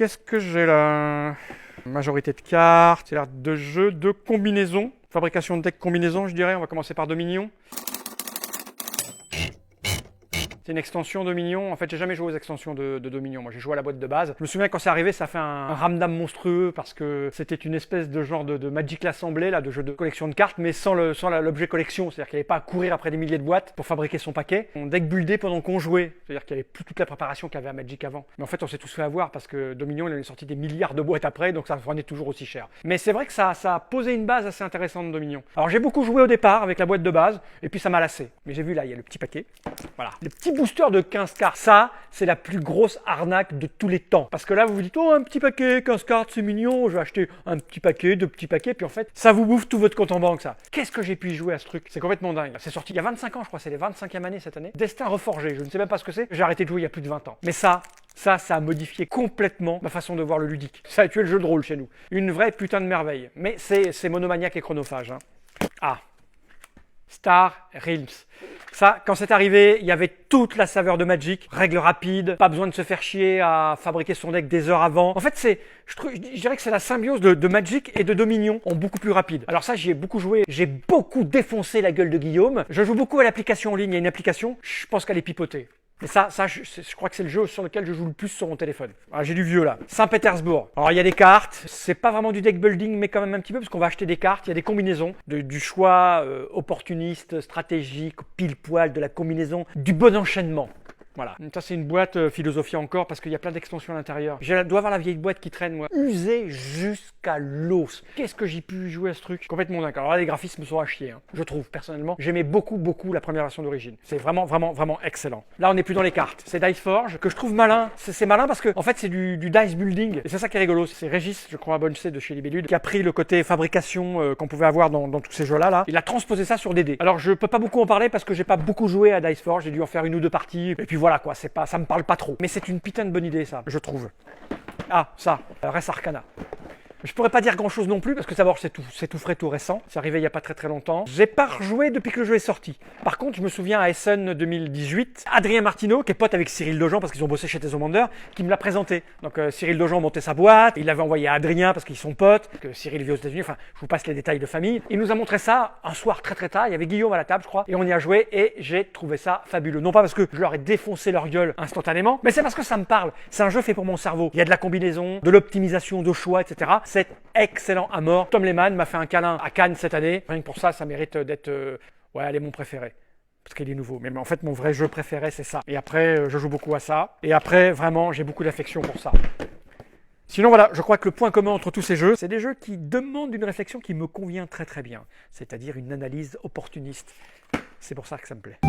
qu'est-ce que j'ai là? Majorité de cartes, c'est l'air de jeu de combinaison. Fabrication de deck combinaison, je dirais. On va commencer par Dominion. C'est une extension Dominion. En fait, j'ai jamais joué aux extensions de Dominion. Moi, j'ai joué à la boîte de base. Je me souviens quand c'est arrivé, ça a fait un ramdam monstrueux parce que c'était une espèce de genre de Magic l'Assemblée, là, de jeu de collection de cartes, mais sans l'objet collection. C'est-à-dire qu'il n'y avait pas à courir après des milliers de boîtes pour fabriquer son paquet. On deck buildé pendant qu'on jouait. C'est-à-dire qu'il n'y avait plus toute la préparation qu'il y avait à Magic avant. Mais en fait, on s'est tous fait avoir parce que Dominion, il en est sorti des milliards de boîtes après, donc ça revenait toujours aussi cher. Mais c'est vrai que ça a posé une base assez intéressante de Dominion. Alors, j'ai beaucoup joué au départ avec la boîte de base, et puis ça m'a lassé. Mais j'ai vu là, il y a le petit paquet. Voilà. Le petit booster de 15 cartes, ça, c'est la plus grosse arnaque de tous les temps. Parce que là, vous vous dites, oh, un petit paquet, 15 cartes, c'est mignon, je vais acheter un petit paquet, deux petits paquets, puis en fait, ça vous bouffe tout votre compte en banque, ça. Qu'est-ce que j'ai pu y jouer à ce truc? C'est complètement dingue. C'est sorti il y a 25 ans, je crois, c'est les 25e année cette année. Destin reforgé, je ne sais même pas ce que c'est. J'ai arrêté de jouer il y a plus de 20 ans. Mais ça a modifié complètement ma façon de voir le ludique. Ça a tué le jeu de rôle chez nous. Une vraie putain de merveille. Mais c'est monomaniaque et chronophage. Hein. Ah, Star Realms. Ça, quand c'est arrivé, il y avait toute la saveur de Magic, règles rapides, pas besoin de se faire chier à fabriquer son deck des heures avant. En fait, je dirais que c'est la symbiose de Magic et de Dominion en beaucoup plus rapide. Alors ça, j'y ai beaucoup joué, j'ai beaucoup défoncé la gueule de Guillaume. Je joue beaucoup à l'application en ligne, il y a une application, je pense qu'elle est pipotée. Mais ça je crois que c'est le jeu sur lequel je joue le plus sur mon téléphone. Ah, j'ai du vieux là. Saint-Pétersbourg. Alors il y a des cartes. C'est pas vraiment du deck building, mais quand même un petit peu, parce qu'on va acheter des cartes. Il y a des combinaisons. Du choix opportuniste, stratégique, pile poil, de la combinaison, du bon enchaînement. Voilà. Ça, c'est une boîte philosophie encore parce qu'il y a plein d'extensions à l'intérieur. Je dois avoir la vieille boîte qui traîne, moi. Usée jusqu'à l'os. Qu'est-ce que j'ai pu jouer à ce truc? Complètement dingue. Alors là, les graphismes sont à chier, hein. Je trouve, personnellement. J'aimais beaucoup la première version d'origine. C'est vraiment excellent. Là, on n'est plus dans les cartes. C'est Diceforge que je trouve malin. C'est malin parce que, en fait, c'est du dice building. Et c'est ça qui est rigolo. C'est Régis, je crois, Bonne C de chez Libellude, qui a pris le côté fabrication qu'on pouvait avoir dans tous ces jeux-là. Là. Il a transposé ça sur des dés. Alors, je peux pas beaucoup en parler parce que j'ai pas beaucoup joué à Diceforge. J'ai dû en faire une ou deux parties. Et puis voilà quoi, ça me parle pas trop. Mais c'est une putain de bonne idée ça, je trouve. Ah, ça, Res Arcana. Je pourrais pas dire grand chose non plus parce que d'abord c'est tout frais, tout récent. C'est arrivé il y a pas très longtemps. J'ai pas rejoué depuis que le jeu est sorti. Par contre, je me souviens à Essen 2018, Adrien Martineau, qui est pote avec Cyril Dojan parce qu'ils ont bossé chez Tesomander, qui me l'a présenté. Donc Cyril Dojan montait sa boîte, il l'avait envoyé à Adrien parce qu'ils sont potes, que Cyril vit aux États-Unis. Enfin, je vous passe les détails de famille. Il nous a montré ça un soir très tard. Il y avait Guillaume à la table, je crois, et on y a joué et j'ai trouvé ça fabuleux. Non pas parce que je leur ai défoncé leur gueule instantanément, mais c'est parce que ça me parle. C'est un jeu fait pour mon cerveau. Il y a de la combinaison, de l'optimisation, de choix, etc. C'est excellent à mort. Tom Lehmann m'a fait un câlin à Cannes cette année. Rien que pour ça, ça mérite d'être... Ouais, elle est mon préféré. Parce qu'il est nouveau. Mais en fait, mon vrai jeu préféré, c'est ça. Et après, je joue beaucoup à ça. Et après, vraiment, j'ai beaucoup d'affection pour ça. Sinon, voilà, je crois que le point commun entre tous ces jeux, c'est des jeux qui demandent une réflexion qui me convient très bien. C'est-à-dire une analyse opportuniste. C'est pour ça que ça me plaît.